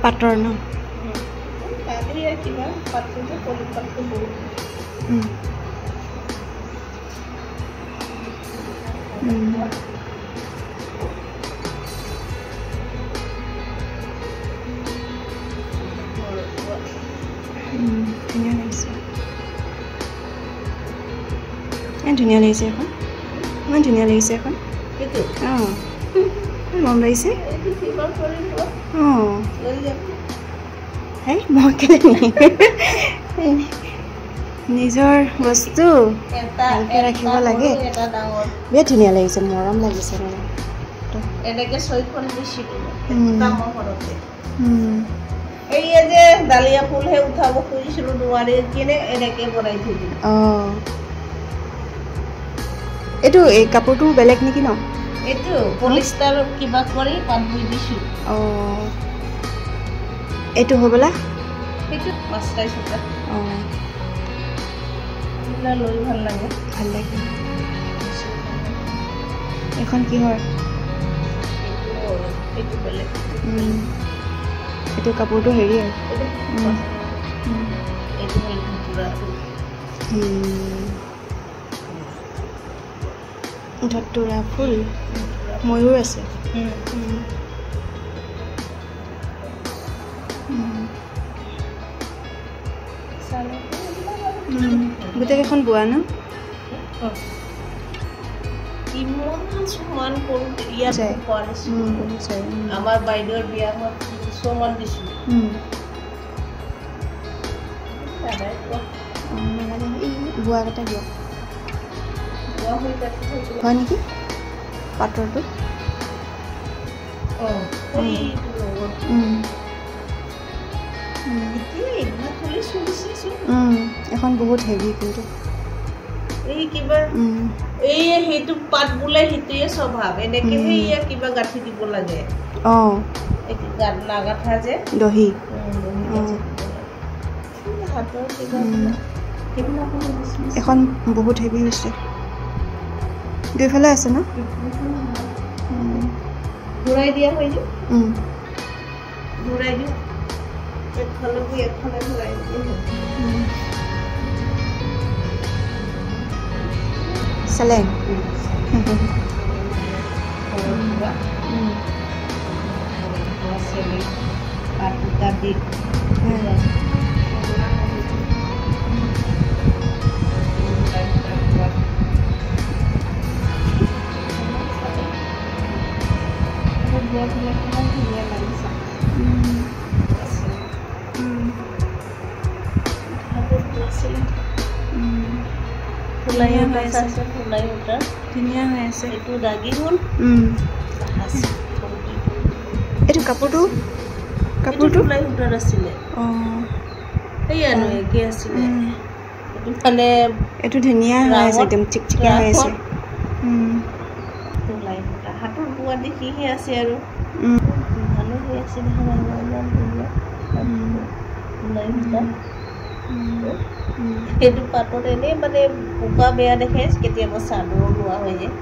পাটৰ ন কালিয়া কিবা পাটটো যে পলি পাটটো বহুত ধুনীয়া লাগিছে ধুনীয়া লাগিছে এখন ইমান ধুনীয়া লাগিছে এখন অঁ মৰম লাগিছে অঁ হেই মই কেলে নিজৰ বস্তু ভালকৈ ৰাখিব লাগে বিৰাট ধুনীয়া লাগিছে মৰম লাগিছে মানে এনেকে ছয়খন দিছিলোঁ এই যে ডালিয়া ফুলহে উঠাব খুজিছিলোঁ নোৱাৰি কিনে এনেকে বনাই থৈ দিলোঁ অঁ এইটো এই কাপোৰটো বেলেগ নেকি ন এইটো পলিষ্টাৰ কিবা কৰি পাত বৈ দিছোঁ অঁ এইটো হ'বলা সেইটো মাষ্টাৰ চোতা অঁ এইবিলাক লৈ ভাল লাগে এখন কিহৰ এইটো বেলেগ এইটো কাপোৰটো হেৰি আৰু এইটো হ'ল ধতুৰা ফুল ময়ূৰ আছে গোটেইকেইখন বোৱা ন ইমান কৰোঁ ইয়াত আমাৰ বাইদেউৰ বিয়া মই কিছুমান দিছোঁ বোৱা কেইটা দিয়ক হয় নেকি পাটৰটো এখন বহুত হেভি কিন্তু এই কিবা এই সেইটো পাত বোলে সেইটোৱে স্বভাৱ এনেকেহে ইয়াক কিবা গাঁঠি দিব লাগে অঁ নাগাঠা যে দহি হাতৰ কিবা এখন বহুত হেভি হৈছে দুইফালে আছে ন ঘূৰাই দিয়া হৈ যে ঘূৰাই দিওঁ একফালকো একফালে ঘূৰাই দিয়ে চেলেং ধুনীয়া হৈ আছে এইটো দাগি হ'ল এইটো কাপোৰটো ফুলাই সূতাৰ আছিলে অঁ এইয়ানো একে আছিলে এইটো মানে এইটো ধুনীয়া হৈ আছে একদম চিকচিকীয়া হৈ আছে ফুলাই সূতা হাতৰ বোৱা দেখিহে আছে আৰু ভালো হৈ আছে ফুলাই সূতা সেইটো পাতত এনেই মানে বোকা বেয়া দেখে কেতিয়াবা চাদৰ লোৱা হৈ যায়